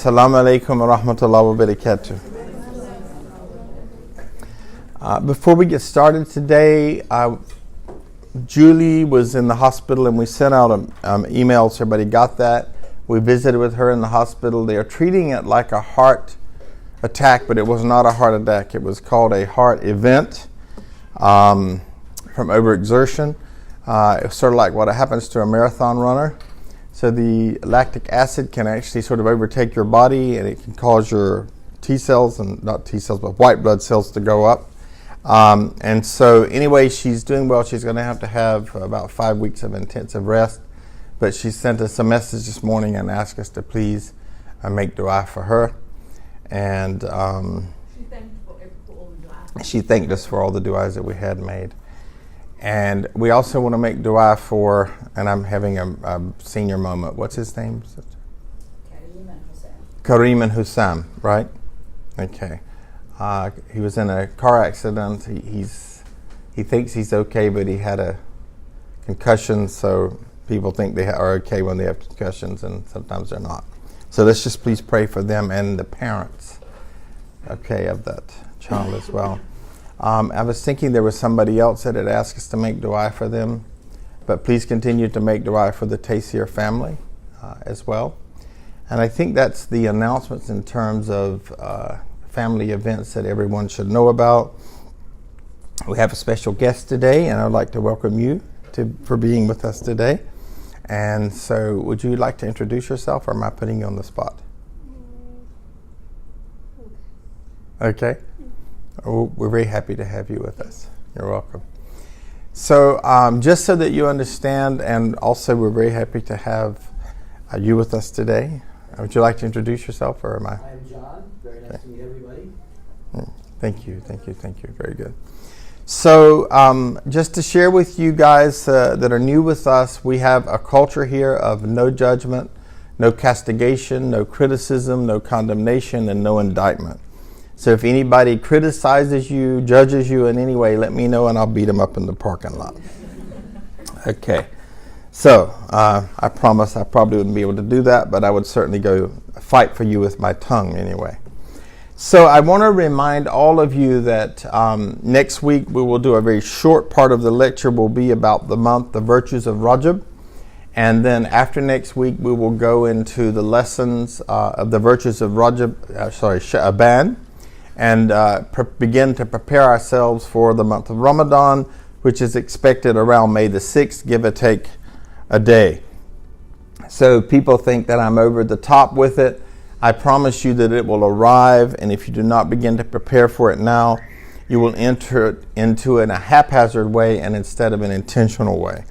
Assalamu alaikum wa rahmatullahi wa barakatuh. Before we get started today, Julie was in the hospital and we sent out emails. Everybody got that. We visited with her in the hospital. They are treating it like a heart attack, but it was not a heart attack. It was called a heart event from overexertion. It's sort of like what happens to a marathon runner. So the lactic acid can actually sort of overtake your body, and it can cause your T cells, and not T cells, but white blood cells to go up. And so anyway, she's doing well. She's going to have about 5 weeks of intensive rest. But she sent us a message this morning and asked us to please make dua for her. And she thanked us for all the duas that we had made. And we also want to make dua for, and I'm having a senior moment. What's his name? Kareem and Hussam, right? Okay. He was in a car accident. He thinks he's okay, but he had a concussion, so people think they are okay when they have concussions, and sometimes they're not. So let's just please pray for them and the parents, okay, of that child as well. I was thinking there was somebody else that had asked us to make dua for them, but please continue to make dua for the Tayseer family as well. And I think that's the announcements in terms of family events that everyone should know about. We have a special guest today, and I'd like to welcome you for being with us today. And so would you like to introduce yourself, or am I putting you on the spot? Okay. We're very happy to have you with us. You're welcome. So just so that you understand, and also we're very happy to have you with us today. Would you like to introduce yourself, or am I? I'm John. Very nice to meet everybody. Thank you. Very good. So just to share with you guys that are new with us, we have a culture here of no judgment, no castigation, no criticism, no condemnation, and no indictment. So if anybody criticizes you, judges you in any way, let me know and I'll beat them up in the parking lot. Okay. So I promise I probably wouldn't be able to do that, but I would certainly go fight for you with my tongue anyway. So I want to remind all of you that next week we will do a very short part of the lecture will be about the month, the virtues of Rajab. And then after next week we will go into the lessons of the virtues of Sha'ban. And begin to prepare ourselves for the month of Ramadan, which is expected around May the 6th, give or take a day. So people think that I'm over the top with it. I promise you that it will arrive, and if you do not begin to prepare for it now, you will enter it into in a haphazard way and instead of an intentional way.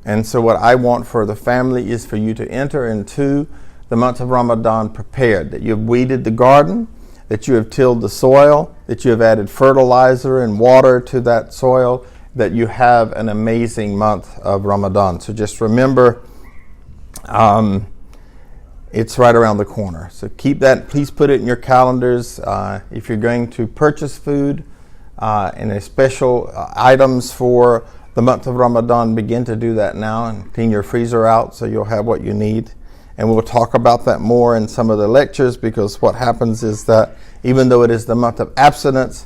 And so what I want for the family is for you to enter into the month of Ramadan prepared, that you've weeded the garden, that you have tilled the soil, that you have added fertilizer and water to that soil, that you have an amazing month of Ramadan. So just remember, it's right around the corner. So keep that, please put it in your calendars. If you're going to purchase food and a special items for the month of Ramadan, begin to do that now and clean your freezer out so you'll have what you need. And we'll talk about that more in some of the lectures, because what happens is that even though it is the month of abstinence,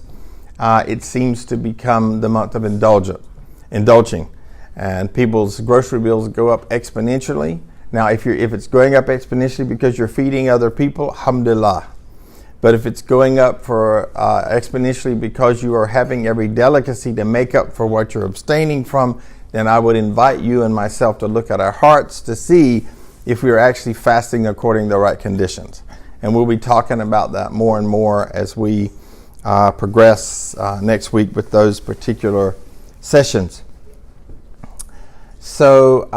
it seems to become the month of indulging. And people's grocery bills go up exponentially. Now, if it's going up exponentially because you're feeding other people, alhamdulillah. But if it's going up for exponentially because you are having every delicacy to make up for what you're abstaining from, then I would invite you and myself to look at our hearts to see if we are actually fasting according to the right conditions. And we'll be talking about that more and more as we progress next week with those particular sessions. So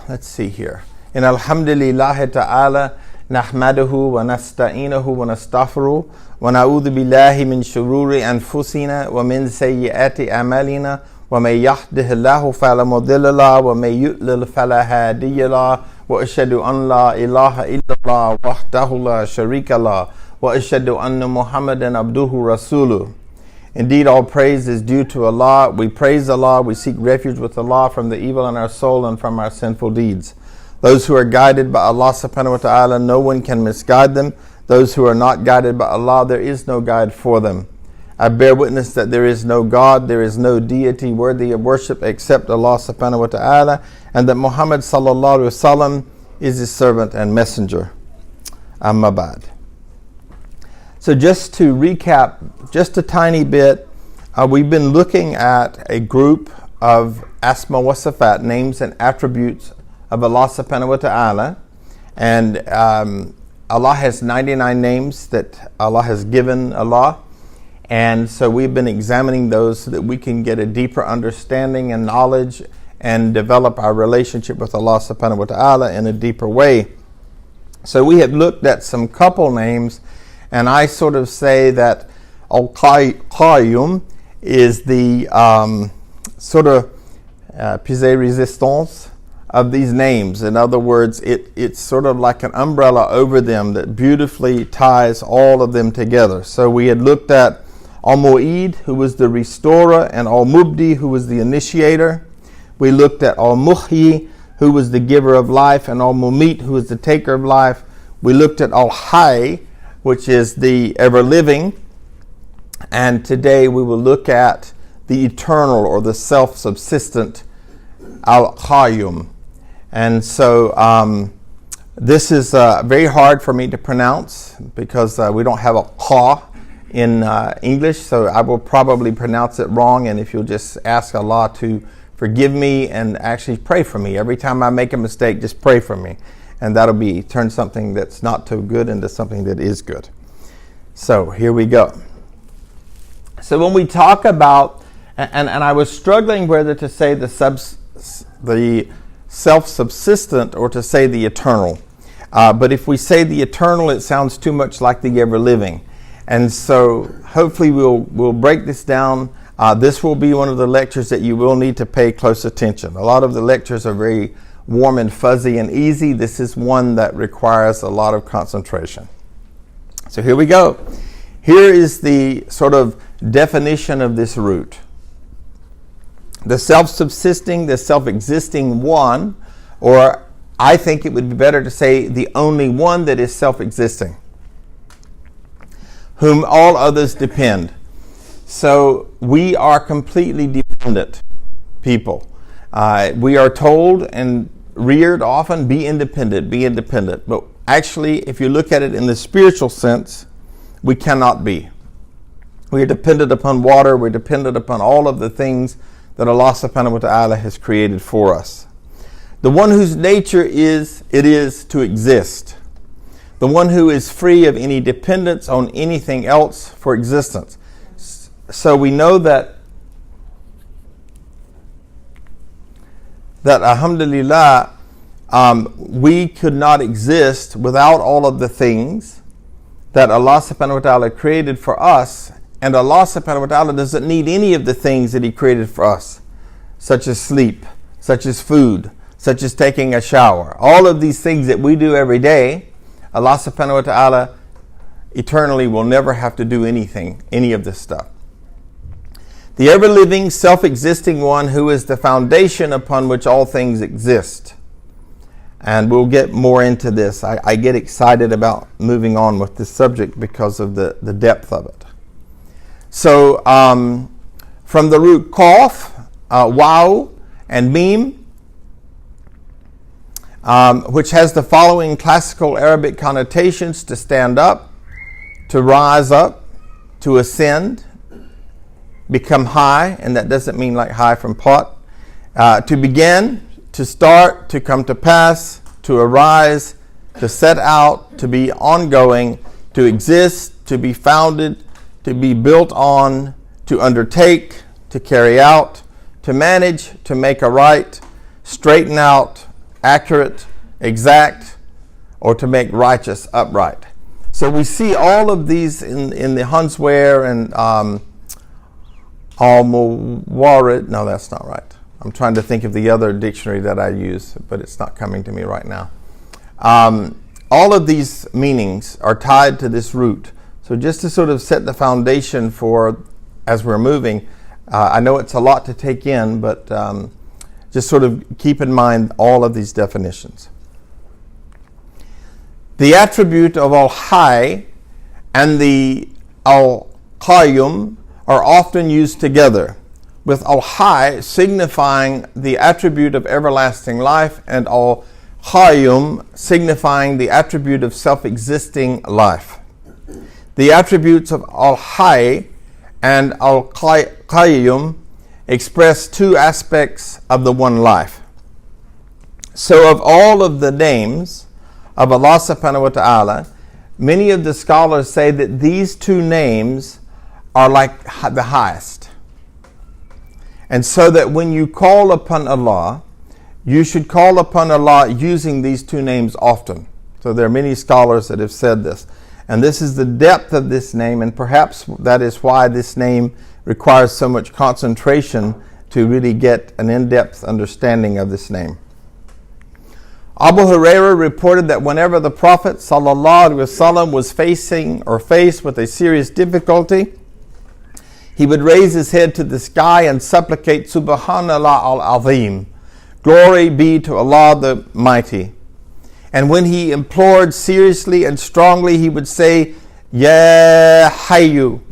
let's see here. In alhamdulillah ta'ala nahmaduhu wa nasta'inuhu wa nastaghfiruh wa na'udhu billahi min shururi anfusina wa min sayyiati a'malina wa may yahdihillahu fala mudilla lahu wa may yudlil fala hadiya lahu wa ashhadu an la ilaha illallah wahdahu la sharika lahu wa ashhadu anna Muhammadan abduhu rasuluh. Indeed, all praise is due to Allah. We praise Allah. We seek refuge with Allah from the evil in our soul and from our sinful deeds. Those who are guided by Allah subhanahu wa ta'ala, no one can misguide them. Those who are not guided by Allah, there is no guide for them. I bear witness that there is no God, there is no deity worthy of worship except Allah subhanahu wa ta'ala, and that Muhammad sallallahu alaihi wasallam is his servant and messenger. Amma ba'd. So just to recap just a tiny bit, we've been looking at a group of asma wa sifat, names and attributes of Allah subhanahu wa ta'ala. And Allah has 99 names that Allah has given Allah. And so we've been examining those so that we can get a deeper understanding and knowledge and develop our relationship with Allah subhanahu wa ta'ala in a deeper way. So we have looked at some couple names, and I sort of say that Al-Qayuum is the sort of pièce de résistance of these names. In other words, it's sort of like an umbrella over them that beautifully ties all of them together. So we had looked at Al-Mu'id, who was the restorer, and Al-Mubdi, who was the initiator. We looked at Al-Muhyi, who was the giver of life, and Al-Mumit, who was the taker of life. We looked at Al-Hayy, which is the ever-living. And today we will look at the eternal or the self-subsistent Al-Qayuum. And so this is very hard for me to pronounce because we don't have a qa in English, so I will probably pronounce it wrong, and if you'll just ask Allah to forgive me and actually pray for me. Every time I make a mistake, just pray for me, and that'll turn something that's not too good into something that is good. So here we go. So when we talk about, and I was struggling whether to say the self-subsistent or to say the eternal. But if we say the eternal, it sounds too much like the ever-living. And so hopefully we'll break this down. This will be one of the lectures that you will need to pay close attention. A lot of the lectures are very warm and fuzzy and easy. This is one that requires a lot of concentration. So here we go. Here is the sort of definition of this root. The self-subsisting, the self-existing one, or I think it would be better to say the only one that is self-existing, whom all others depend. So we are completely dependent people. We are told and reared often, be independent, be independent. But actually, if you look at it in the spiritual sense, we cannot be. We are dependent upon water, we're dependent upon all of the things that Allah subhanahu wa ta'ala has created for us. The one whose nature it is to exist. The one who is free of any dependence on anything else for existence. So we know that alhamdulillah, we could not exist without all of the things that Allah subhanahu wa ta'ala created for us. And Allah subhanahu wa ta'ala doesn't need any of the things that He created for us, such as sleep, such as food, such as taking a shower. All of these things that we do every day, Allah subhanahu wa ta'ala eternally will never have to do any of this stuff. The ever-living, self-existing one who is the foundation upon which all things exist. And we'll get more into this. I get excited about moving on with this subject because of the depth of it. So from the root qaf, waw, and mim, which has the following classical Arabic connotations: to stand up, to rise up, to ascend, become high, and that doesn't mean like high from pot, to begin, to start, to come to pass, to arise, to set out, to be ongoing, to exist, to be founded, to be built on, to undertake, to carry out, to manage, to make a right, straighten out, accurate, exact, or to make righteous, upright. So we see all of these in the Hansware and Al-Muwarid. No, that's not right. I'm trying to think of the other dictionary that I use, but it's not coming to me right now. All of these meanings are tied to this root. So just to sort of set the foundation for as we're moving, I know it's a lot to take in, but just sort of keep in mind all of these definitions. The attribute of Al-Hayy and the Al-Qayuum are often used together, with Al-Hayy signifying the attribute of everlasting life and Al-Qayuum signifying the attribute of self-existing life. The attributes of Al-Hayy and Al-Qayuum express two aspects of the one life. So of all of the names of Allah subhanahu wa ta'ala, many of the scholars say that these two names are like the highest. And so that when you call upon Allah, you should call upon Allah using these two names often. So there are many scholars that have said this. And this is the depth of this name, and perhaps that is why this name requires so much concentration to really get an in-depth understanding of this name. Abu Hurairah reported that whenever the Prophet ﷺ was faced with a serious difficulty, he would raise his head to the sky and supplicate, Subhanallah al-Azim, glory be to Allah the Mighty. And when he implored seriously and strongly, he would say, Ya Hayyu,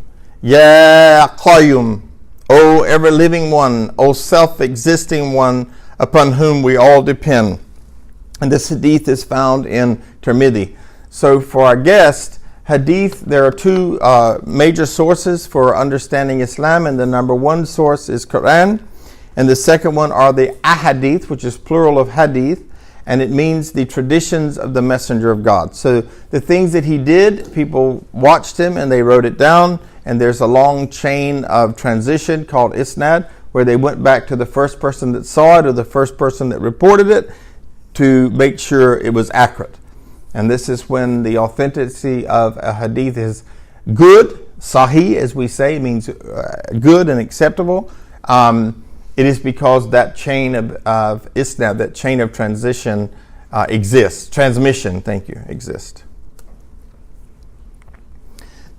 Ya Qayyum, O ever-living one, O self-existing one, upon whom we all depend. And this hadith is found in Tirmidhi. So for our guest, hadith, there are two major sources for understanding Islam, and the number one source is Quran, and the second one are the ahadith, which is plural of hadith, and it means the traditions of the Messenger of God. So the things that he did, people watched him and they wrote it down, and there's a long chain of transition called isnad, where they went back to the first person that saw it or the first person that reported it to make sure it was accurate. And this is when the authenticity of a hadith is good, sahih as we say, means good and acceptable. It is because that chain of isnad, that chain of transition exists. Transmission, exists.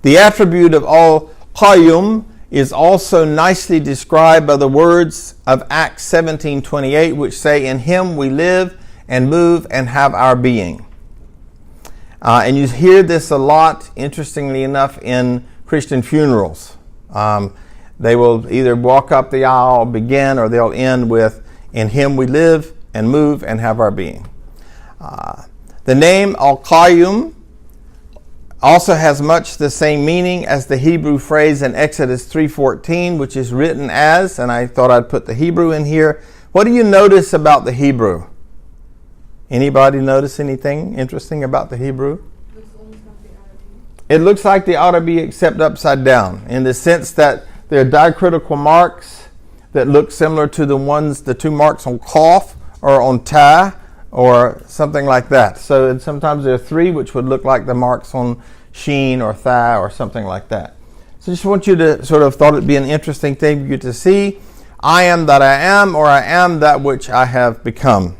The attribute of Al-Qayuum is also nicely described by the words of Acts 17:28, which say, in him we live and move and have our being. And you hear this a lot, interestingly enough, in Christian funerals. They will either walk up the aisle, begin, or they'll end with, in him we live and move and have our being. The name Al-Qayuum also has much the same meaning as the Hebrew phrase in Exodus 3:14, which is written as, and I thought I'd put the Hebrew in here. What do you notice about the Hebrew? Anybody notice anything interesting about the Hebrew? It looks like the Arabic except upside down, in the sense that there are diacritical marks that look similar to the two marks on Qaf or on Ta or something like that. So sometimes there are three, which would look like the marks on Sheen or Tha or something like that. So just want you to sort of thought it'd be an interesting thing for you to see. I am that I am, or I am that which I have become.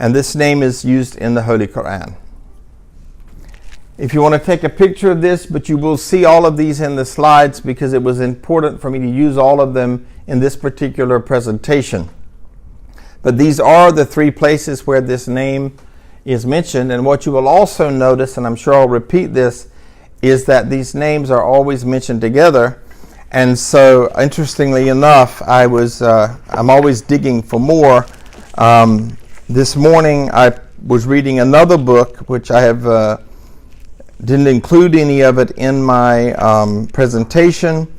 And this name is used in the Holy Quran. If you want to take a picture of this, but you will see all of these in the slides because it was important for me to use all of them in this particular presentation. But these are the three places where this name is mentioned. And what you will also notice, and I'm sure I'll repeat this, is that these names are always mentioned together. And so, interestingly enough, I'm always digging for more. This morning I was reading another book, which I have didn't include any of it in my presentation,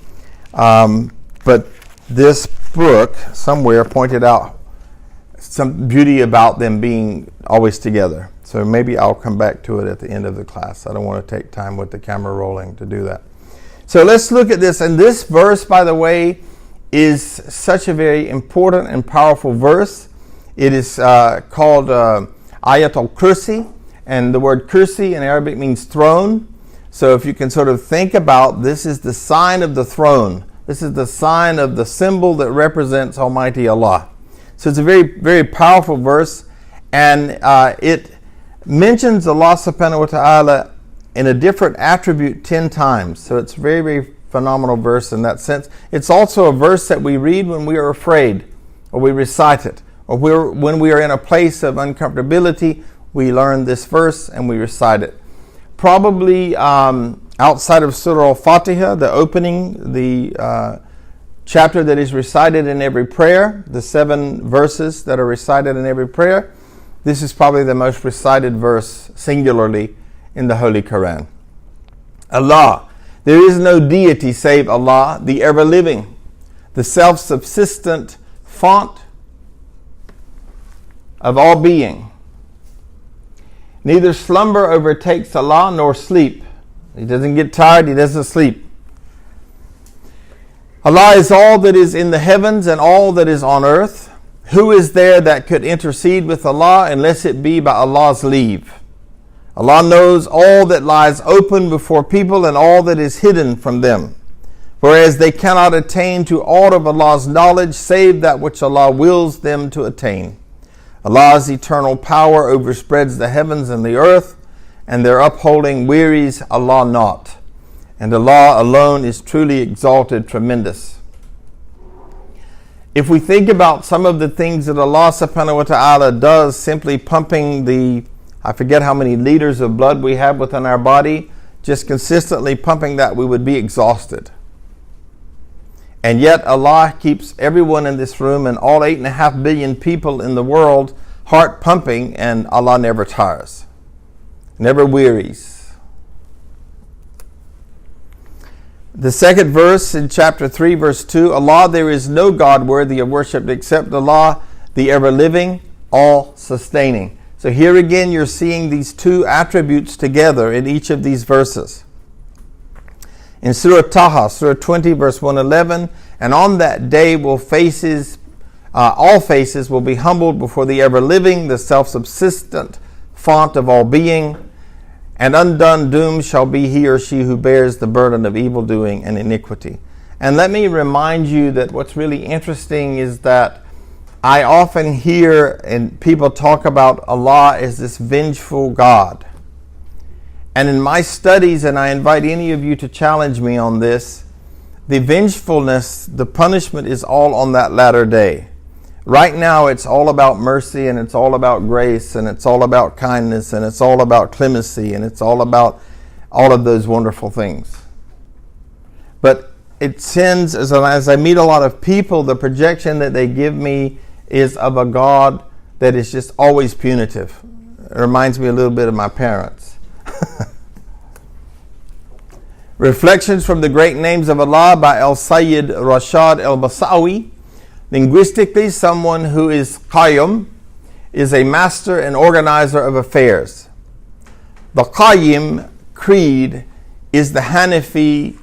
but this book somewhere pointed out some beauty about them being always together. So maybe I'll come back to it at the end of the class. I don't want to take time with the camera rolling to do that. So let's look at this. And this verse, by the way, is such a very important and powerful verse. It is called Ayat al-Kursi, and the word kursi in Arabic means throne. So if you can sort of think about, this is the sign of the throne. This is the sign of the symbol that represents Almighty Allah. So it's a very, very powerful verse, and it mentions Allah subhanahu wa ta'ala in a different attribute 10 times. So it's a very, very phenomenal verse in that sense. It's also a verse that we read when we are afraid, or we recite it, or when we are in a place of uncomfortability. we learn this verse and we recite it. Probably outside of Surah Al-Fatiha, the opening, the chapter that is recited in every prayer, the 7 verses that are recited in every prayer, this is probably the most recited verse singularly in the Holy Quran. Allah, there is no deity save Allah, the ever-living, the self-subsistent font of all being. Neither slumber overtakes Allah nor sleep. He doesn't get tired, he doesn't sleep. Allah is all that is in the heavens and all that is on earth. Who is there that could intercede with Allah unless it be by Allah's leave? Allah knows all that lies open before people and all that is hidden from them, whereas they cannot attain to all of Allah's knowledge save that which Allah wills them to attain. Allah's eternal power overspreads the heavens and the earth, and their upholding wearies Allah not. And Allah alone is truly exalted, tremendous. If we think about some of the things that Allah subhanahu wa ta'ala does, simply pumping I forget how many liters of blood we have within our body, just consistently pumping that, we would be exhausted. And yet Allah keeps everyone in this room and all 8.5 billion people in the world heart pumping, and Allah never tires, never wearies. The second verse in chapter 3, verse 2, Allah, there is no God worthy of worship except Allah, the ever-living, all-sustaining. So here again you're seeing these two attributes together in each of these verses. In Surah Taha, Surah 20, verse 111, and on that day all faces will be humbled before the ever-living, the self-subsistent font of all being, and undone doom shall be he or she who bears the burden of evil doing and iniquity. And let me remind you that what's really interesting is that I often hear and people talk about Allah as this vengeful God. And in my studies, and I invite any of you to challenge me on this, the vengefulness, the punishment is all on that latter day. Right now it's all about mercy, and it's all about grace, and it's all about kindness, and it's all about clemency, and it's all about all of those wonderful things. But it tends, as I meet a lot of people, the projection that they give me is of a God that is just always punitive. It reminds me a little bit of my parents. Reflections from the Great Names of Allah by Al-Sayyid Rashad Al-Basawi. Linguistically, someone who is Qayuum is a master and organizer of affairs. The Qayuum creed is the Hanafi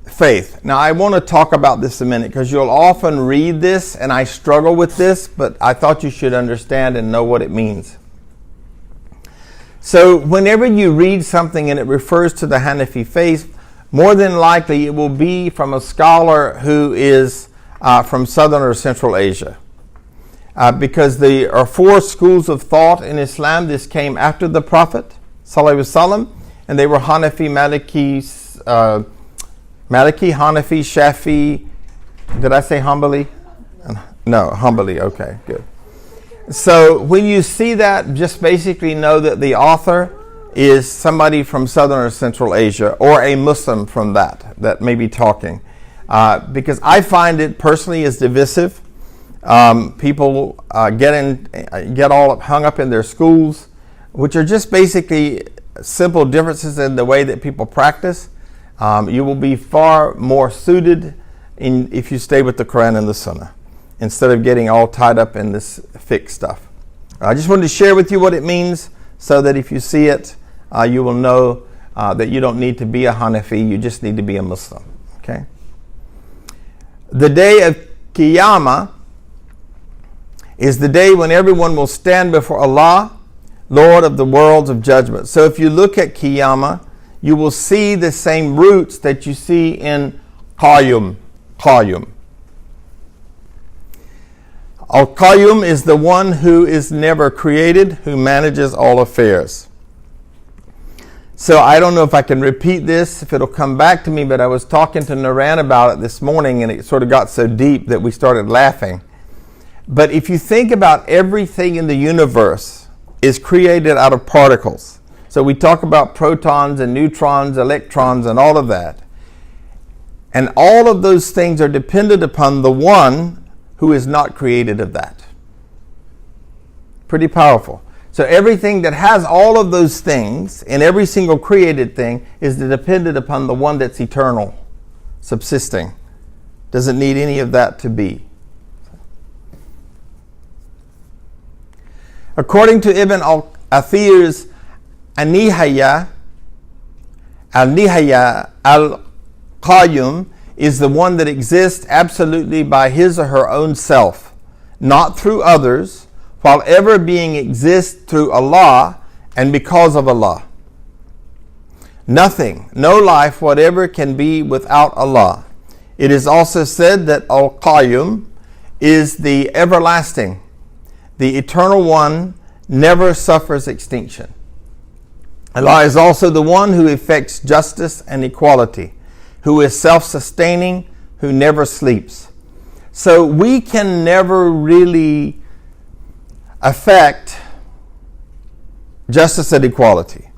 faith. Now, I want to talk about this a minute because you'll often read this, and I struggle with this, but I thought you should understand and know what it means. So, whenever you read something and it refers to the Hanafi faith, more than likely it will be from a scholar who is from Southern or Central Asia. Because there are 4 schools of thought in Islam. This came after the Prophet ﷺ, and they were Hanafi, Maliki, Hanafi, Shafi. Did I say Hanbali? No, Hanbali. Okay, good. So when you see that, just basically know that the author is somebody from Southern or Central Asia, or a Muslim from that may be talking. Because I find it personally as divisive. People get all hung up in their schools, which are just basically simple differences in the way that people practice. You will be far more suited if you stay with the Quran and the Sunnah, instead of getting all tied up in this fiqh stuff. I just wanted to share with you what it means, so that if you see it, you will know that you don't need to be a Hanafi, you just need to be a Muslim. Okay? The day of Qiyamah is the day when everyone will stand before Allah, Lord of the worlds of judgment. So if you look at Qiyamah, you will see the same roots that you see in Qayuum. Al-Qayuum is the one who is never created, who manages all affairs. So I don't know if I can repeat this, if it'll come back to me, but I was talking to Naran about it this morning, and it sort of got so deep that we started laughing. But if you think about everything in the universe, is created out of particles. So we talk about protons and neutrons, electrons, and all of that. And all of those things are dependent upon the one who is not created of that. Pretty powerful. So everything that has all of those things, and every single created thing, is dependent upon the one that's eternal, subsisting. Doesn't need any of that to be. According to Ibn al-Athir's Al-Qayuum is the one that exists absolutely by his or her own self, not through others, while ever being exists through Allah and because of Allah. Nothing, no life whatever can be without Allah. It is also said that Al-Qayuum is the everlasting, the eternal one, never suffers extinction. Allah is also the one who effects justice and equality, who is self-sustaining, who never sleeps. So we can never really affect justice and equality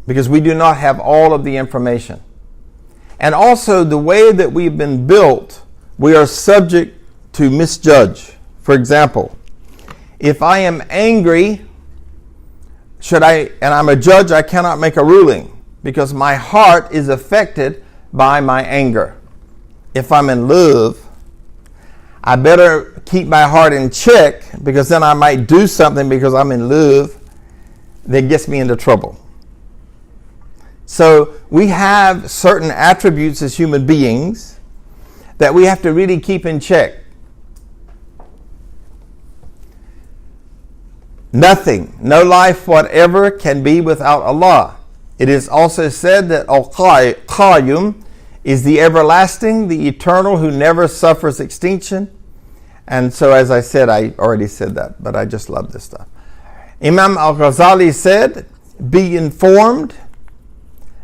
because we do not have all of the information. And also the way that we've been built, we are subject to misjudge. For example, if I am angry, and I'm a judge, I cannot make a ruling because my heart is affected by my anger. If I'm in love, I better keep my heart in check because then I might do something because I'm in love that gets me into trouble. So we have certain attributes as human beings that we have to really keep in check. Nothing, no life whatever can be without Allah. It is also said that Al-Qayuum is the everlasting, the eternal, who never suffers extinction. And so, as I said, I already said that, but I just love this stuff. Imam Al-Ghazali said, "Be informed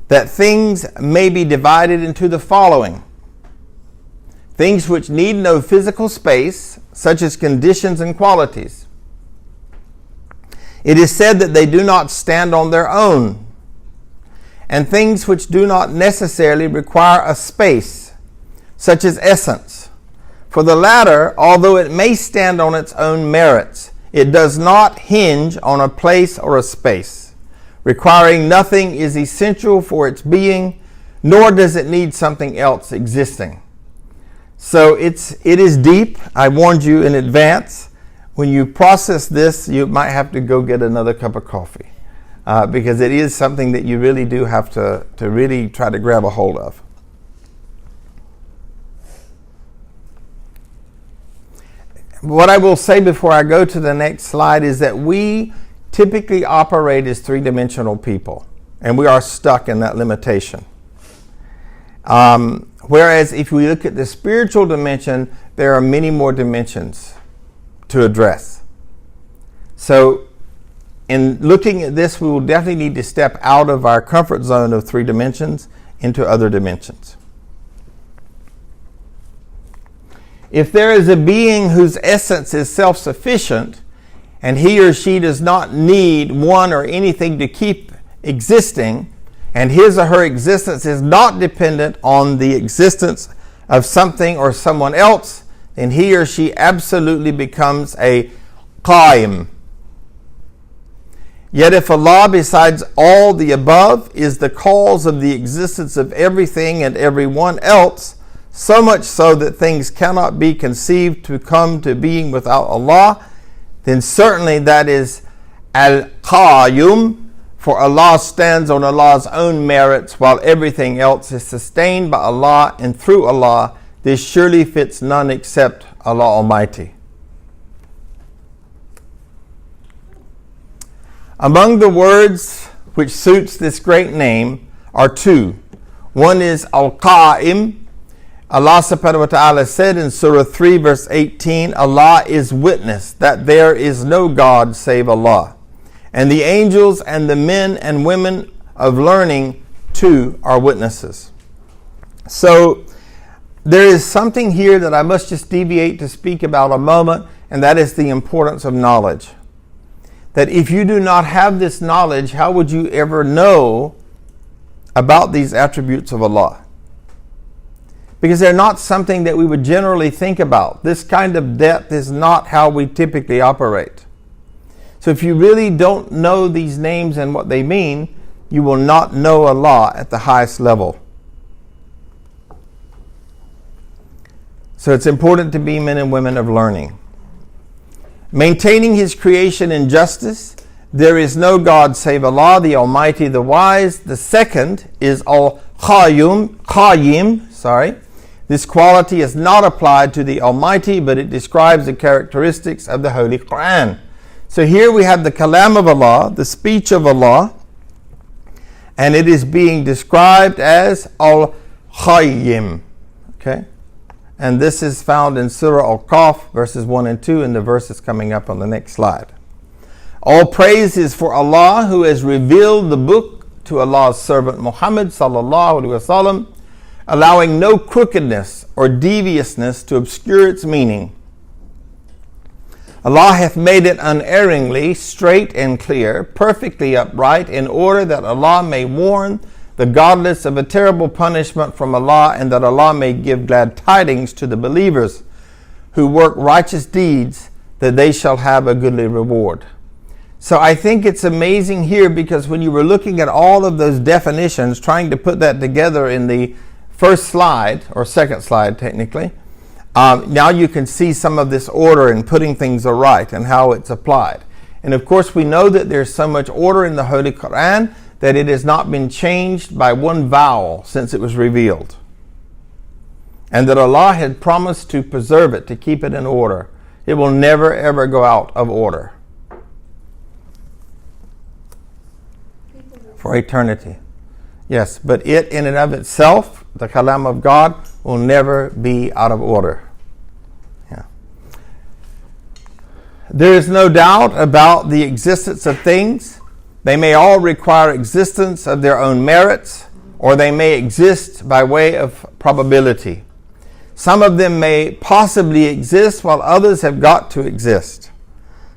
that things may be divided into the following: things which need no physical space, such as conditions and qualities. It is said that they do not stand on their own, and things which do not necessarily require a space, such as essence. For the latter, although it may stand on its own merits, it does not hinge on a place or a space. Requiring nothing is essential for its being, nor does it need something else existing." So it is deep. I warned you in advance. When you process this, you might have to go get another cup of coffee because it is something that you really do have to really try to grab a hold of. What I will say before I go to the next slide is that we typically operate as three-dimensional people, and we are stuck in that limitation. Whereas if we look at the spiritual dimension, there are many more dimensions to address. So in looking at this, we will definitely need to step out of our comfort zone of three dimensions into other dimensions. If there is a being whose essence is self-sufficient and he or she does not need one or anything to keep existing, and his or her existence is not dependent on the existence of something or someone else, then he or she absolutely becomes a Qaim. Yet if Allah, besides all the above, is the cause of the existence of everything and everyone else, so much so that things cannot be conceived to come to being without Allah, then certainly that is Al-Qayuum, for Allah stands on Allah's own merits while everything else is sustained by Allah and through Allah. This surely fits none except Allah Almighty. Among the words which suits this great name are two. One is Al-Qayuum. Allah subhanahu wa ta'ala said in Surah 3 verse 18, "Allah is witness that there is no God save Allah. And the angels and the men and women of learning too are witnesses." So there is something here that I must just deviate to speak about a moment, and that is the importance of knowledge. that if you do not have this knowledge, how would you ever know about these attributes of Allah? Because they're not something that we would generally think about. This kind of depth is not how we typically operate. So if you really don't know these names and what they mean, you will not know Allah at the highest level. So it's important to be men and women of learning. Maintaining His creation in justice. There is no God save Allah, the Almighty, the Wise. The second is Al-Qayuum, This quality is not applied to the Almighty, but it describes the characteristics of the Holy Quran. So here we have the kalam of Allah, the speech of Allah, and it is being described as Al-Qayuum. Okay? And this is found in Surah Al-Qaf, verses 1 and 2, and the verses coming up on the next slide. All praise is for Allah, who has revealed the book to Allah's servant Muhammad sallallahu alaihi wasallam, allowing no crookedness or deviousness to obscure its meaning. Allah hath made it unerringly straight and clear, perfectly upright, in order that Allah may warn the godless of a terrible punishment from Allah, and that Allah may give glad tidings to the believers who work righteous deeds, that they shall have a goodly reward. So I think it's amazing here, because when you were looking at all of those definitions, trying to put that together in the first slide, or second slide technically, now you can see some of this order and putting things right and how it's applied. And of course we know that there's so much order in the Holy Quran that it has not been changed by one vowel since it was revealed. And that Allah had promised to preserve it, to keep it in order. It will never ever go out of order for eternity. Yes, but it in and of itself, the kalam of God, will never be out of order. Yeah. There is no doubt about the existence of things. They may all require existence of their own merits, or they may exist by way of probability. Some of them may possibly exist, while others have got to exist.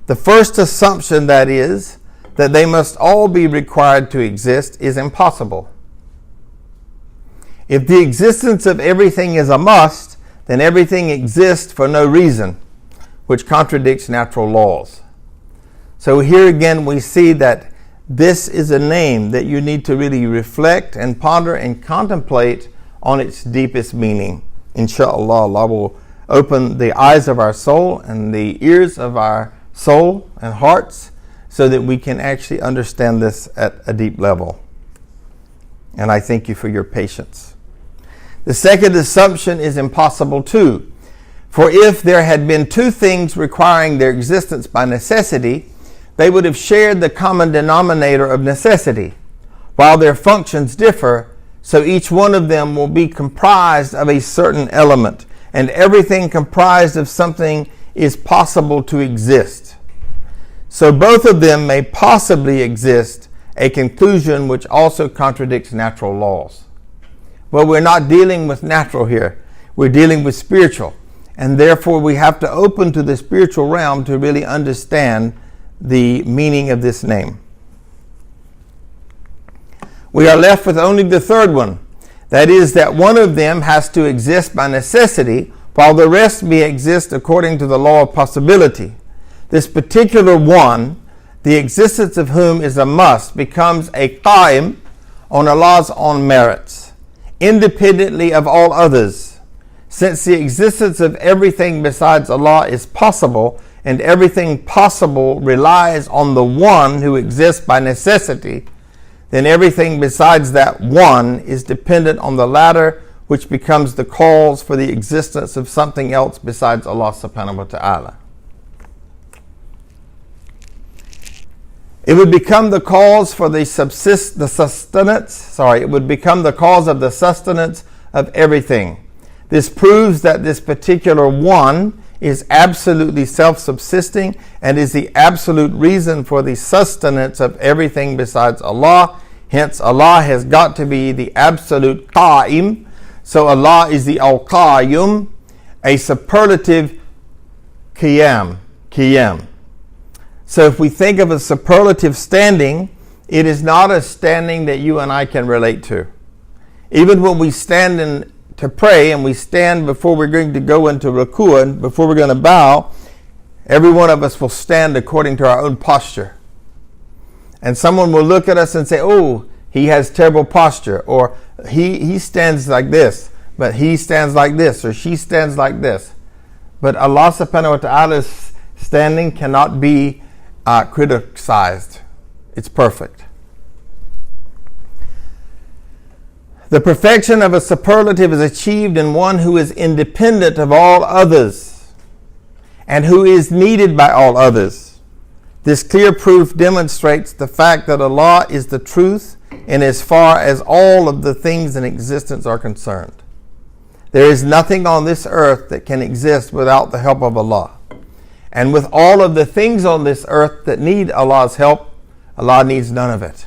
The first assumption, that is, that they must all be required to exist, is impossible. If the existence of everything is a must, then everything exists for no reason, which contradicts natural laws. So here again we see that this is a name that you need to really reflect and ponder and contemplate on its deepest meaning. Inshallah, Allah will open the eyes of our soul and the ears of our soul and hearts so that we can actually understand this at a deep level. And I thank you for your patience. The second assumption is impossible too. For if there had been two things requiring their existence by necessity, they would have shared the common denominator of necessity. While their functions differ, so each one of them will be comprised of a certain element, and everything comprised of something is possible to exist. So both of them may possibly exist, a conclusion which also contradicts natural laws. Well, we're not dealing with natural here. We're dealing with spiritual. And therefore we have to open to the spiritual realm to really understand the meaning of this name. We are left with only the third one. That is, that one of them has to exist by necessity, while the rest may exist according to the law of possibility. This particular one, the existence of whom is a must, becomes a qaim on Allah's own merits, independently of all others. Since the existence of everything besides Allah is possible, and everything possible relies on the one who exists by necessity, then everything besides that one is dependent on the latter, which becomes the cause for the existence of something else besides Allah subhanahu wa ta'ala. It would become the cause for it would become the cause of the sustenance of everything. This proves that this particular one is absolutely self-subsisting and is the absolute reason for the sustenance of everything besides Allah. Hence, Allah has got to be the absolute Qaim. So Allah is the Al-Qayuum, a superlative Qiyam. So if we think of a superlative standing, it is not a standing that you and I can relate to. Even when we stand to pray and we stand before we're going to go into ruku and before we're going to bow, every one of us will stand according to our own posture. And someone will look at us and say, oh, he has terrible posture, or he stands like this, but he stands like this, or she stands like this. But Allah subhanahu wa ta'ala's standing cannot be criticized. It's perfect. The perfection of a superlative is achieved in one who is independent of all others and who is needed by all others. This clear proof demonstrates the fact that Allah is the truth in as far as all of the things in existence are concerned. There is nothing on this earth that can exist without the help of Allah. And with all of the things on this earth that need Allah's help, Allah needs none of it.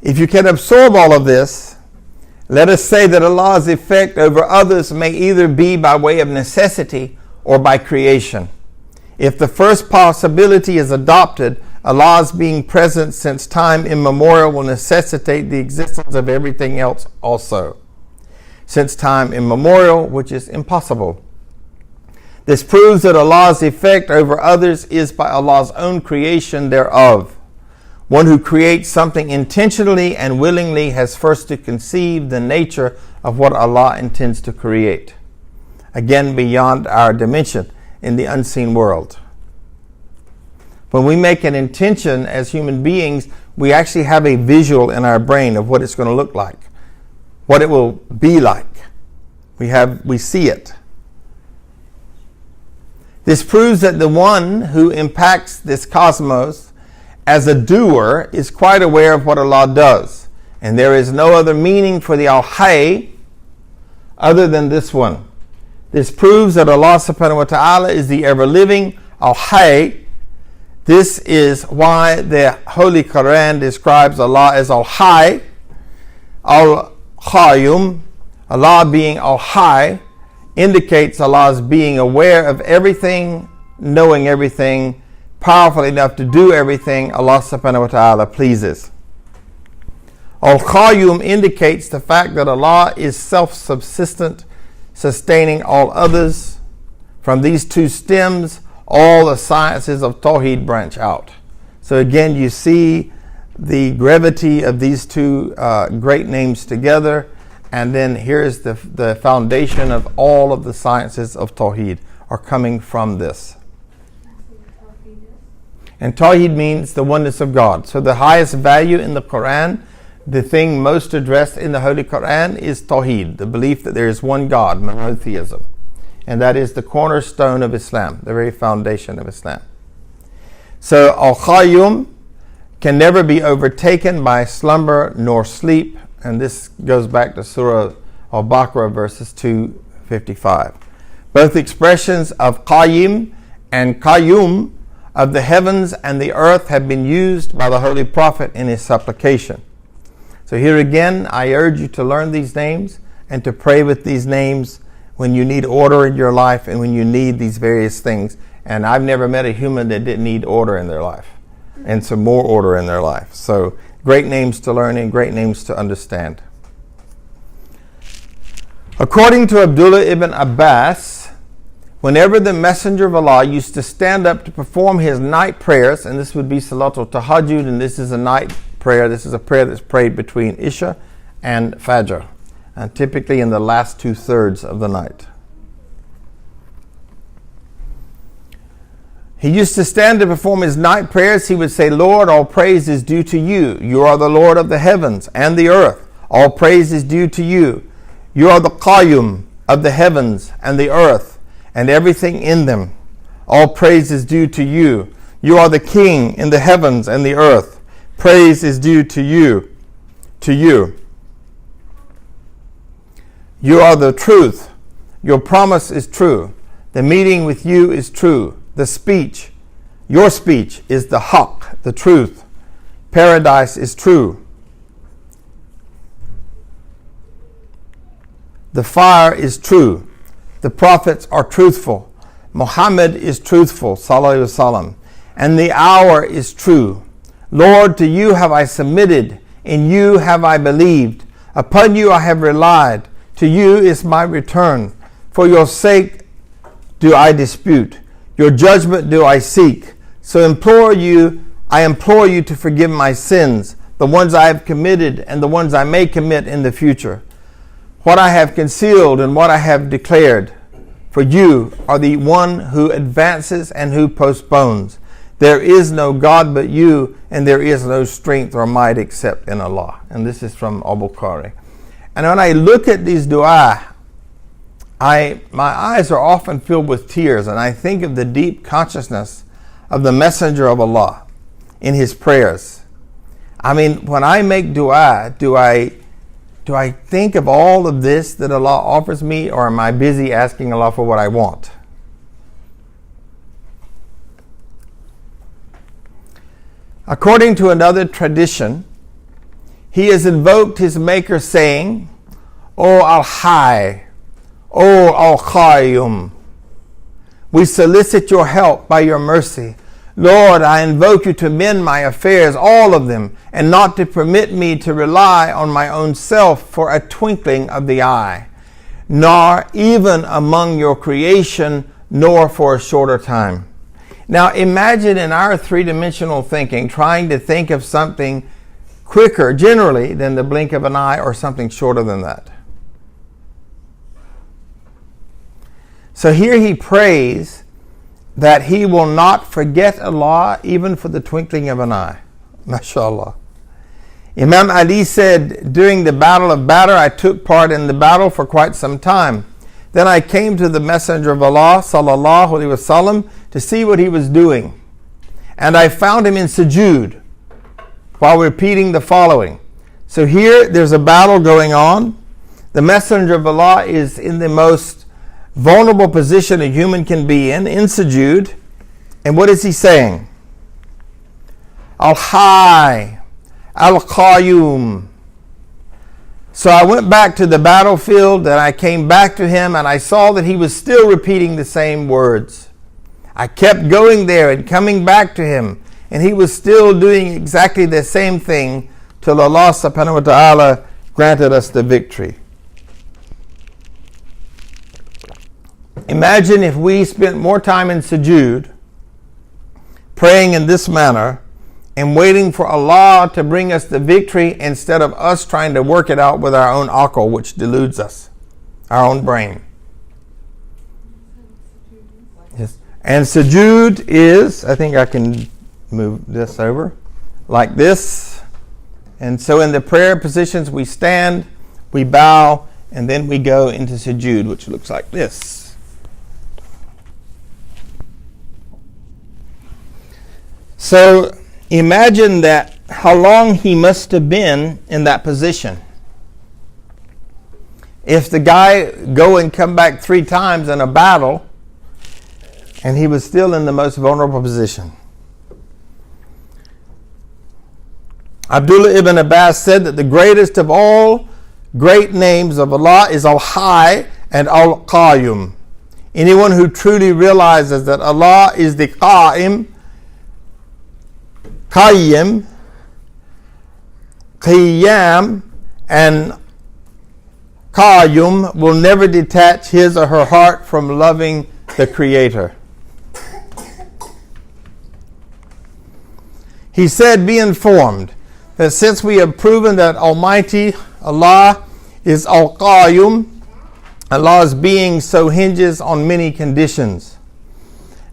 If you can absorb all of this, let us say that Allah's effect over others may either be by way of necessity or by creation. If the first possibility is adopted, Allah's being present since time immemorial will necessitate the existence of everything else also. Since time immemorial, which is impossible. This proves that Allah's effect over others is by Allah's own creation thereof. One who creates something intentionally and willingly has first to conceive the nature of what Allah intends to create. Again, beyond our dimension in the unseen world. When we make an intention as human beings, we actually have a visual in our brain of what it's going to look like, what it will be like. We see it. This proves that the one who impacts this cosmos as a doer is quite aware of what Allah does. And there is no other meaning for the Al-Hayy other than this one. This proves that Allah subhanahu wa ta'ala is the ever-living Al-Hayy. This is why the Holy Quran describes Allah as Al-Hayy, Al-Qayuum. Allah being Al-Hayy indicates Allah's being aware of everything, knowing everything, powerful enough to do everything Allah subhanahu wa ta'ala pleases. Al-Qayuum indicates the fact that Allah is self-subsistent, sustaining all others. From these two stems, all the sciences of Tawheed branch out. So again, you see the gravity of these two great names together, and then here's the foundation of all of the sciences of Tawheed are coming from this. And Tawheed means the oneness of God. So the highest value in the Quran, the thing most addressed in the Holy Quran is Tawheed, the belief that there is one God, monotheism. And that is the cornerstone of Islam, the very foundation of Islam. So Al-Qayuum can never be overtaken by slumber nor sleep. And this goes back to Surah Al-Baqarah verses 255. Both expressions of Qayyim and Qayyum of the heavens and the earth have been used by the Holy Prophet in his supplication. So here again, I urge you to learn these names and to pray with these names when you need order in your life and when you need these various things. And I've never met a human that didn't need order in their life and some more order in their life. So great names to learn and great names to understand. According to Abdullah ibn Abbas, whenever the Messenger of Allah used to stand up to perform his night prayers, and this would be Salatul Tahajjud, and this is a night prayer. This is a prayer that's prayed between Isha and Fajr, and typically in the last 2/3 of the night. He used to stand to perform his night prayers. He would say, Lord, all praise is due to you. You are the Lord of the heavens and the earth. All praise is due to you. You are the Qayyum of the heavens and the earth and everything in them. All praise is due to you. You are the King in the heavens and the earth. Praise is due to you. To you. You are the truth. Your promise is true. The meeting with you is true. The speech, your speech is the haqq, the truth. Paradise is true. The fire is true. The prophets are truthful. Muhammad is truthful, sallallahu alaihi wasallam, and the hour is true. Lord, to you have I submitted, in you have I believed, upon you I have relied, to you is my return. For your sake do I dispute, your judgment do I seek. So I implore you to forgive my sins, the ones I have committed and the ones I may commit in the future. What I have concealed and what I have declared. For you are the one who advances and who postpones. There is no God but you, and there is no strength or might except in Allah. And this is from Al-Bukhari. And when I look at these dua, my eyes are often filled with tears, and I think of the deep consciousness of the Messenger of Allah in his prayers. I mean, when I make dua, do I think of all of this that Allah offers me, or am I busy asking Allah for what I want? According to another tradition, he has invoked his Maker saying, O Al-Hayy, O Al-Qayuum, we solicit your help by your mercy. Lord, I invoke you to mend my affairs, all of them, and not to permit me to rely on my own self for a twinkling of the eye, nor even among your creation, nor for a shorter time. Now imagine in our three-dimensional thinking, trying to think of something quicker generally than the blink of an eye, or something shorter than that. So here he prays that he will not forget Allah even for the twinkling of an eye. MashaAllah. Imam Ali said, during the Battle of Badr, I took part in the battle for quite some time. Then I came to the Messenger of Allah, sallallahu alaihi wasallam, to see what he was doing. And I found him in sujood while repeating the following. So here there's a battle going on. The Messenger of Allah is in the most vulnerable position a human can be in sujood. And what is he saying? Al-Hayy, Al-Qayuum. So I went back to the battlefield, and I came back to him, and I saw that he was still repeating the same words. I kept going there and coming back to him, and he was still doing exactly the same thing till Allah subhanahu wa ta'ala granted us the victory. Imagine if we spent more time in sujood, praying in this manner, and waiting for Allah to bring us the victory instead of us trying to work it out with our own aql, which deludes us, our own brain. Yes. And sujood is, I think I can move this over, like this. And so in the prayer positions, we stand, we bow, and then we go into sujood, which looks like this. So imagine that, how long he must have been in that position. If the guy go and come back 3 times in a battle, and he was still in the most vulnerable position. Abdullah ibn Abbas said that the greatest of all great names of Allah is Al-Hayy and Al-Qayuum. Anyone who truly realizes that Allah is the Qa'im, Qayyim, Qiyam, and Qayyum will never detach his or her heart from loving the Creator. He said, be informed that since we have proven that Almighty Allah is Al-Qayuum, Allah's being so hinges on many conditions.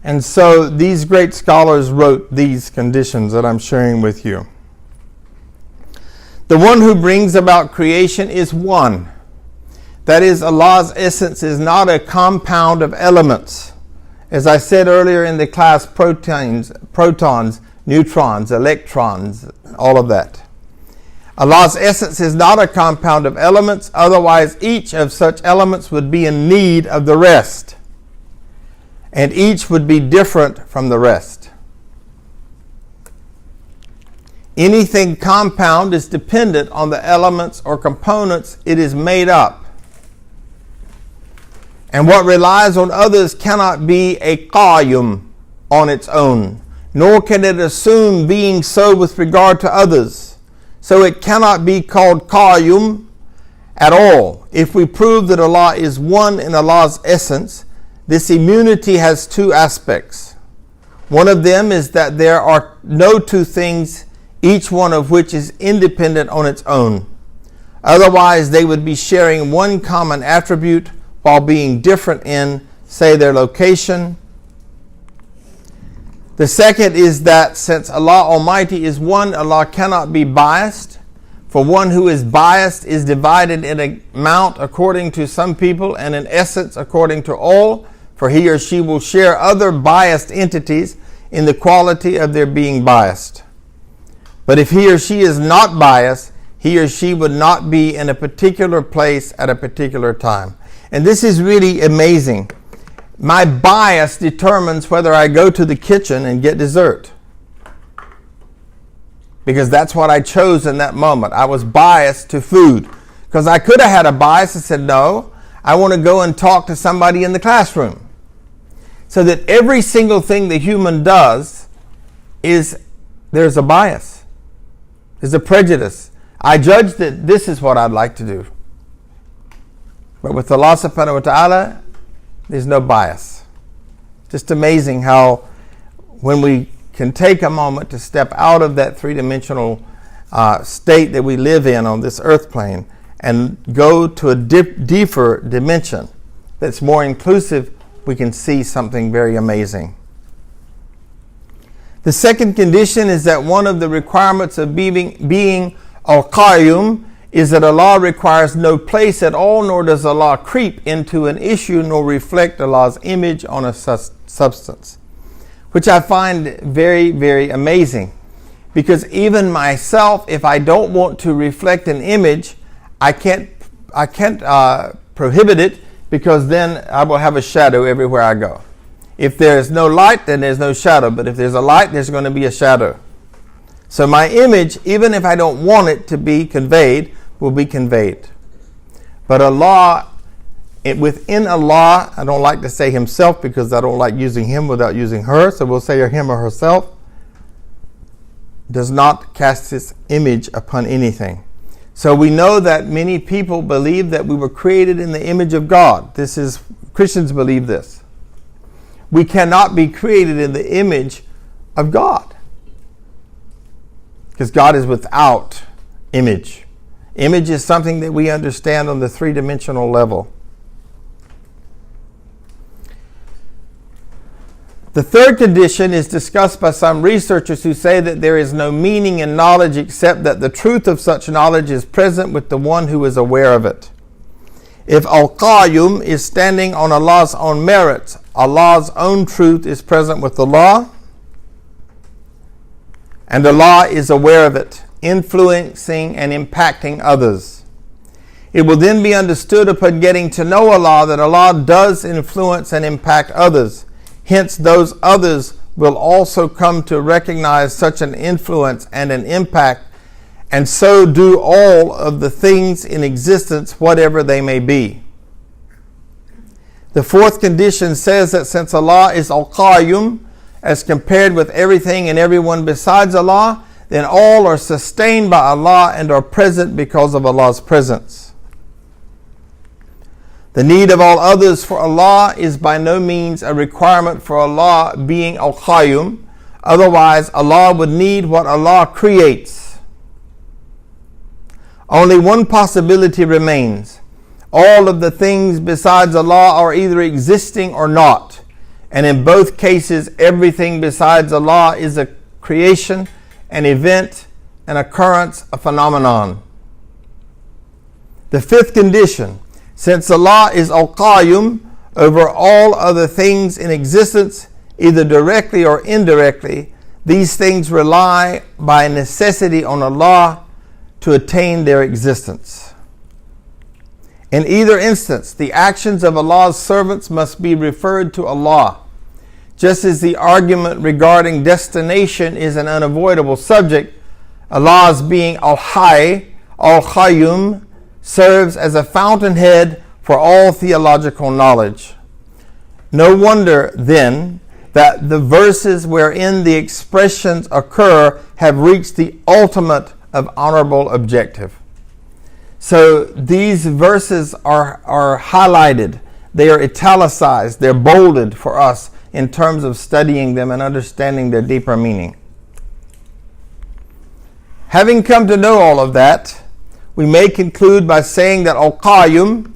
And so these great scholars wrote these conditions that I'm sharing with you. The one who brings about creation is one. That is, Allah's essence is not a compound of elements. As I said earlier in the class, protons, neutrons, electrons, all of that. Allah's essence is not a compound of elements, otherwise each of such elements would be in need of the rest. And each would be different from the rest. Anything compound is dependent on the elements or components it is made up. And what relies on others cannot be a Qayuum on its own, nor can it assume being so with regard to others. So it cannot be called Qayuum at all. If we prove that Allah is one in Allah's essence, this immunity has two aspects. One of them is that there are no two things, each one of which is independent on its own. Otherwise, they would be sharing one common attribute while being different in, say, their location. The second is that since Allah Almighty is one, Allah cannot be biased. For one who is biased is divided in amount according to some people and in essence according to all, for he or she will share other biased entities in the quality of their being biased. But if he or she is not biased, he or she would not be in a particular place at a particular time. And this is really amazing. My bias determines whether I go to the kitchen and get dessert, because that's what I chose in that moment. I was biased to food, because I could have had a bias and said, no, I want to go and talk to somebody in the classroom. So that every single thing the human does there's a bias. There's a prejudice. I judge that this is what I'd like to do. But with Allah subhanahu wa ta'ala, there's no bias. Just amazing how when we can take a moment to step out of that three-dimensional state that we live in on this earth plane and go to a deeper dimension that's more inclusive, we can see something very amazing. The second condition is that one of the requirements of being Al-Qayuum is that Allah requires no place at all, nor does Allah creep into an issue, nor reflect Allah's image on a substance, which I find very, very amazing. Because even myself, if I don't want to reflect an image, I can't prohibit it, because then I will have a shadow everywhere I go. If there's no light, then there's no shadow. But if there's a light, there's going to be a shadow. So my image, even if I don't want it to be conveyed, will be conveyed. But Allah, within Allah, I don't like to say himself because I don't like using him without using her, so we'll say him or herself, does not cast his image upon anything. So we know that many people believe that we were created in the image of God. Christians believe this. We cannot be created in the image of God, because God is without image. Image is something that we understand on the three-dimensional level. The third condition is discussed by some researchers who say that there is no meaning in knowledge except that the truth of such knowledge is present with the one who is aware of it. If Al-Qayuum is standing on Allah's own merits, Allah's own truth is present with Allah, and Allah is aware of it, influencing and impacting others. It will then be understood upon getting to know Allah that Allah does influence and impact others. Hence, those others will also come to recognize such an influence and an impact, and so do all of the things in existence, whatever they may be. The fourth condition says that since Allah is Al-Qayuum, as compared with everything and everyone besides Allah, then all are sustained by Allah and are present because of Allah's presence. The need of all others for Allah is by no means a requirement for Allah being Al-Qayuum. Otherwise, Allah would need what Allah creates. Only one possibility remains. All of the things besides Allah are either existing or not. And in both cases, everything besides Allah is a creation, an event, an occurrence, a phenomenon. The fifth condition, since Allah is Al-Qayuum over all other things in existence, either directly or indirectly, these things rely by necessity on Allah to attain their existence. In either instance, the actions of Allah's servants must be referred to Allah. Just as the argument regarding destination is an unavoidable subject, Allah's being Al-Hayy, Al-Qayuum, serves as a fountainhead for all theological knowledge. No wonder, then, that the verses wherein the expressions occur have reached the ultimate of honorable objective. So these verses are highlighted, they are italicized, they're bolded for us in terms of studying them and understanding their deeper meaning. Having come to know all of that, we may conclude by saying that Al-Qayuum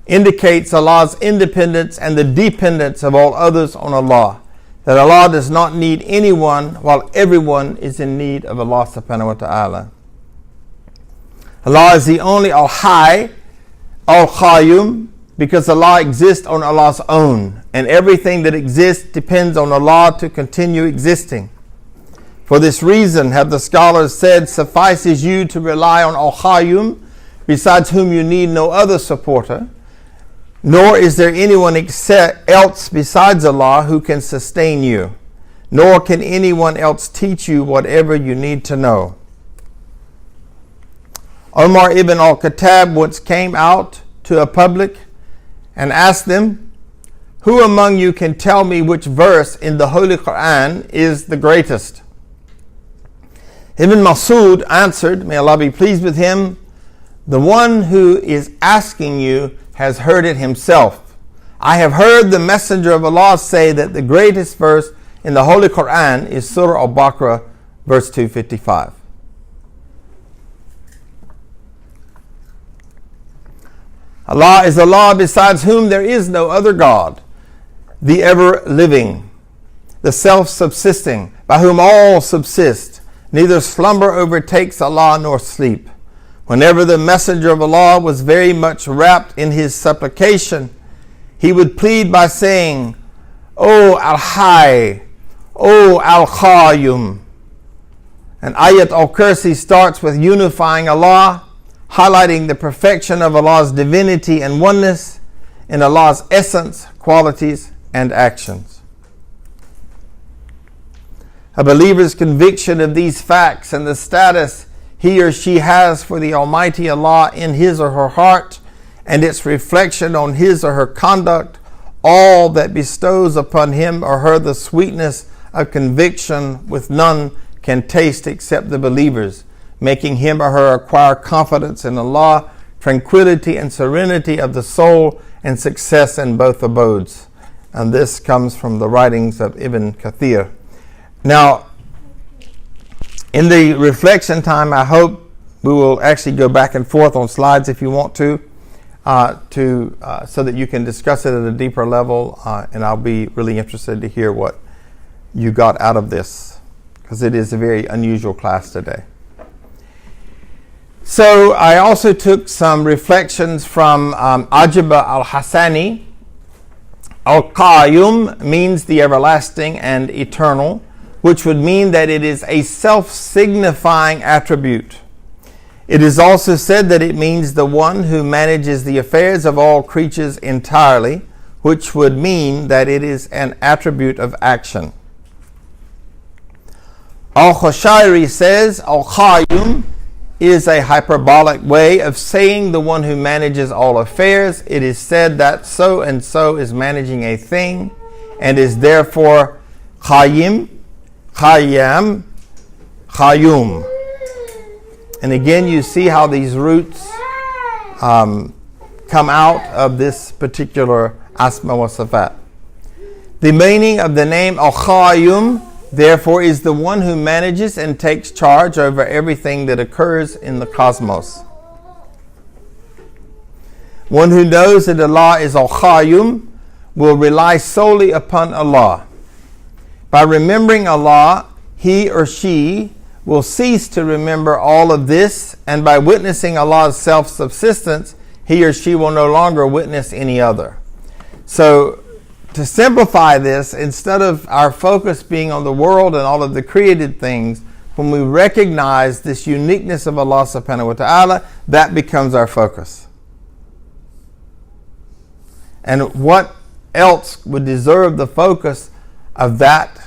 indicates Allah's independence and the dependence of all others on Allah. That Allah does not need anyone while everyone is in need of Allah subhanahu wa ta'ala. Allah is the only Al-Hayy, Al-Qayuum, because Allah exists on Allah's own, and everything that exists depends on Allah to continue existing. For this reason have the scholars said, suffices you to rely on Al-Qayuum, besides whom you need no other supporter, nor is there anyone else besides Allah who can sustain you, nor can anyone else teach you whatever you need to know. Umar ibn al-Khattab once came out to a public and asked them, who among you can tell me which verse in the Holy Quran is the greatest? Ibn Masud answered, may Allah be pleased with him, the one who is asking you has heard it himself. I have heard the Messenger of Allah say that the greatest verse in the Holy Quran is Surah Al-Baqarah, verse 255. Allah is Allah besides whom there is no other God, the ever-living, the self-subsisting, by whom all subsist. Neither slumber overtakes Allah nor sleep. Whenever the Messenger of Allah was very much wrapped in his supplication, he would plead by saying, O Al-Hayy, O Al-Qayuum. And Ayat al-Kursi starts with unifying Allah, highlighting the perfection of Allah's divinity and oneness in Allah's essence, qualities, and actions. A believer's conviction of these facts and the status he or she has for the Almighty Allah in his or her heart and its reflection on his or her conduct, all that bestows upon him or her the sweetness of conviction with none can taste except the believers, making him or her acquire confidence in Allah, tranquility and serenity of the soul, and success in both abodes. And this comes from the writings of Ibn Kathir. Now, in the reflection time, I hope we will actually go back and forth on slides if you want to so that you can discuss it at a deeper level, and I'll be really interested to hear what you got out of this, because it is a very unusual class today. So I also took some reflections from Ajiba al-Hassani. Al-Qayuum means the everlasting and eternal, which would mean that it is a self-signifying attribute. It is also said that it means the one who manages the affairs of all creatures entirely, which would mean that it is an attribute of action. Al-Khushairi says Al-Qayuum is a hyperbolic way of saying the one who manages all affairs. It is said that so and so is managing a thing and is therefore Qayyim, Qayyam, Qayuum. And again, you see how these roots come out of this particular Asma wa Sifat. The meaning of the name Al-Qayuum, therefore, is the one who manages and takes charge over everything that occurs in the cosmos. One who knows that Allah is Al-Qayuum will rely solely upon Allah. By remembering Allah, he or she will cease to remember all of this, and by witnessing Allah's self-subsistence, he or she will no longer witness any other. So, to simplify this, instead of our focus being on the world and all of the created things, when we recognize this uniqueness of Allah subhanahu wa ta'ala, that becomes our focus. And what else would deserve the focus of that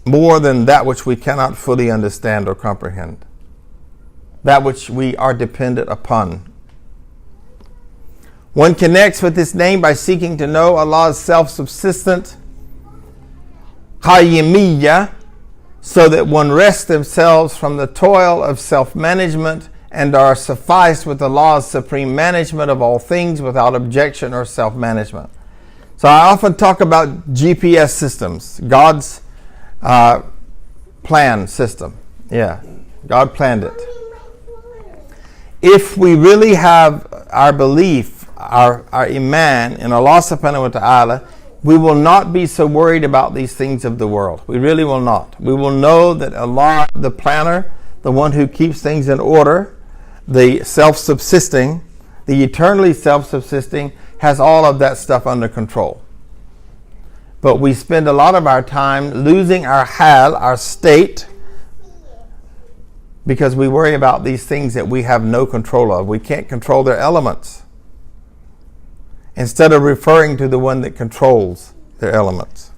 more than that which we cannot fully understand or comprehend? That which we are dependent upon. One connects with this name by seeking to know Allah's self-subsistent Qayyimiyya, so that one rests themselves from the toil of self-management and are sufficed with Allah's supreme management of all things without objection or self-management. So I often talk about GPS systems, God's plan system. Yeah, God planned it. If we really have our belief, our iman in Allah subhanahu wa ta'ala, we will not be so worried about these things of the world. We really will not. We will know that Allah, the planner, the one who keeps things in order, the self-subsisting, the eternally self-subsisting, has all of that stuff under control. But we spend a lot of our time losing our hal, our state, because we worry about these things that we have no control of. We can't control their elements, instead of referring to the one that controls their elements.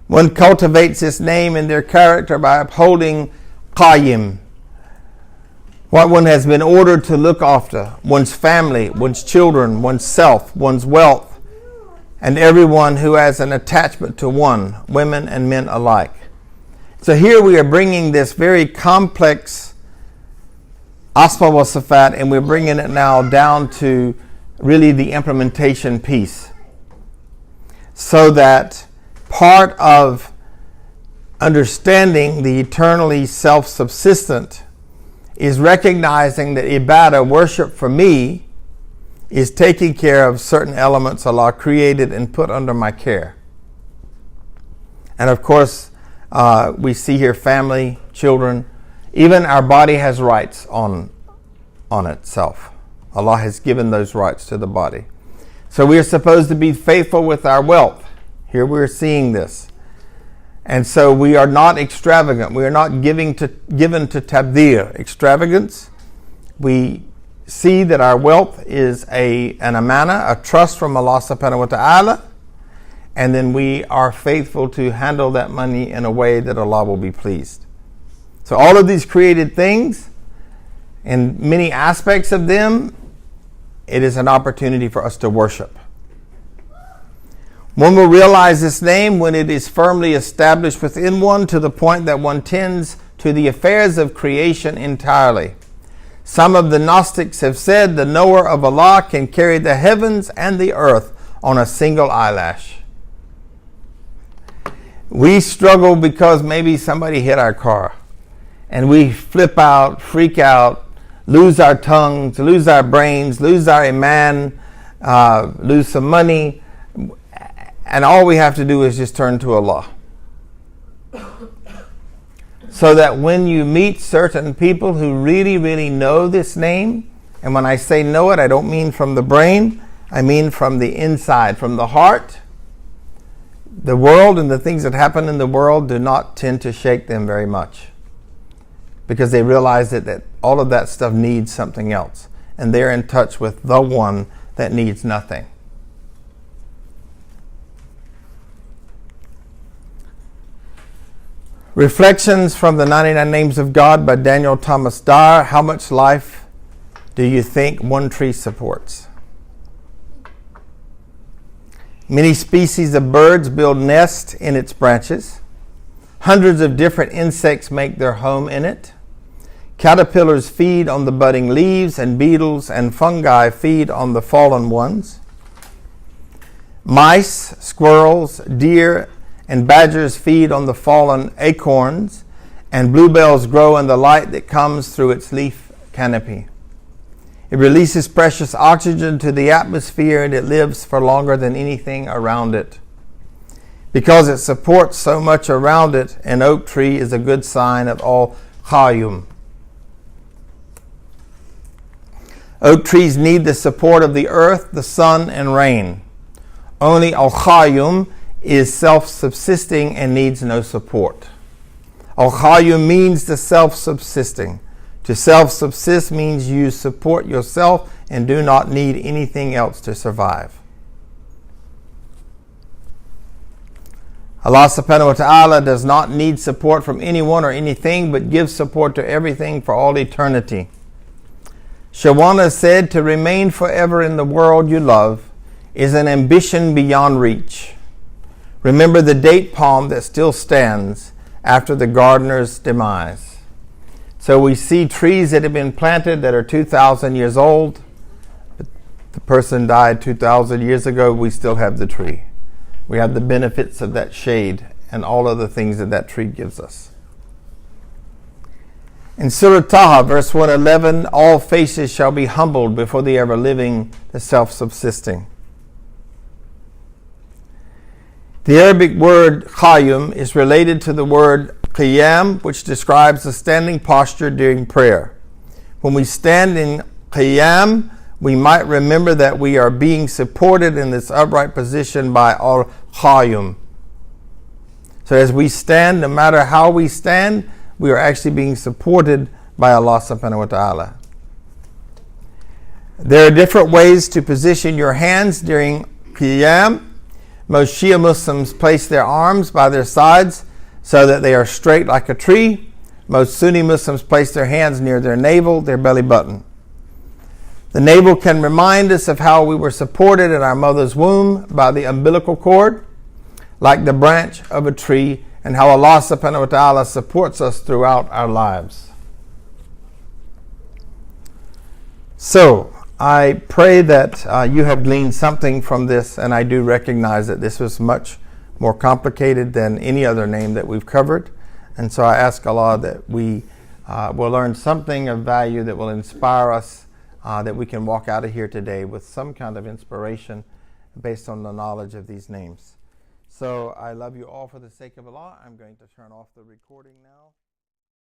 One cultivates this name in their character by upholding Qayyum, what one has been ordered to look after, one's family, one's children, one's self, one's wealth, and everyone who has an attachment to one, women and men alike. So here we are bringing this very complex Asma wa Sifat, and we're bringing it now down to really the implementation piece. So that part of understanding the eternally self-subsistent is recognizing that ibadah, worship for me, is taking care of certain elements Allah created and put under my care. And of course, we see here family, children, even our body has rights on itself. Allah has given those rights to the body. So we are supposed to be faithful with our wealth. Here we're seeing this. And so we are not extravagant. We are not given to tabdir, extravagance. We see that our wealth is an amana, a trust from Allah subhanahu wa ta'ala. And then we are faithful to handle that money in a way that Allah will be pleased. So all of these created things, and many aspects of them, it is an opportunity for us to worship. One will realize this name when it is firmly established within one, to the point that one tends to the affairs of creation entirely. Some of the Gnostics have said the knower of Allah can carry the heavens and the earth on a single eyelash. We struggle because maybe somebody hit our car, and we flip out, freak out, lose our tongues, lose our brains, lose our iman, lose some money, and all we have to do is just turn to Allah. So that when you meet certain people who really, really know this name, and when I say know it, I don't mean from the brain, I mean from the inside, from the heart, the world and the things that happen in the world do not tend to shake them very much, because they realize that all of that stuff needs something else, and they're in touch with the one that needs nothing. Reflections from the 99 Names of God by Daniel Thomas Dyer. How much life do you think one tree supports? Many species of birds build nests in its branches. Hundreds of different insects make their home in it. Caterpillars feed on the budding leaves, and beetles and fungi feed on the fallen ones. Mice, squirrels, deer, and badgers feed on the fallen acorns, and bluebells grow in the light that comes through its leaf canopy. It releases precious oxygen to the atmosphere, and it lives for longer than anything around it. Because it supports so much around it, an oak tree is a good sign of Al-Qayuum. Oak trees need the support of the earth, the sun, and rain. Only Al-Qayuum is self-subsisting and needs no support. Al-Qayuum means the self-subsisting. To self-subsist means you support yourself and do not need anything else to survive. Allah subhanahu wa ta'ala does not need support from anyone or anything, but gives support to everything for all eternity. Shawana said, to remain forever in the world you love is an ambition beyond reach. Remember the date palm that still stands after the gardener's demise. So we see trees that have been planted that are 2,000 years old. The person died 2,000 years ago. We still have the tree. We have the benefits of that shade and all other things that that tree gives us. In Surah Taha, verse 111, all faces shall be humbled before the ever-living, the self-subsisting. The Arabic word Al-Qayuum is related to the word Qiyam, which describes the standing posture during prayer. When we stand in Qiyam, we might remember that we are being supported in this upright position by Al-Qayuum. So as we stand, no matter how we stand, we are actually being supported by Allah subhanahu wa ta'ala. There are different ways to position your hands during Qiyam. Most Shia Muslims place their arms by their sides so that they are straight like a tree. Most Sunni Muslims place their hands near their navel, their belly button. The navel can remind us of how we were supported in our mother's womb by the umbilical cord, like the branch of a tree, and how Allah subhanahu wa ta'ala supports us throughout our lives. So, I pray that you have gleaned something from this, and I do recognize that this was much more complicated than any other name that we've covered. And so I ask Allah that we will learn something of value that will inspire us, that we can walk out of here today with some kind of inspiration based on the knowledge of these names. So I love you all for the sake of Allah. I'm going to turn off the recording now.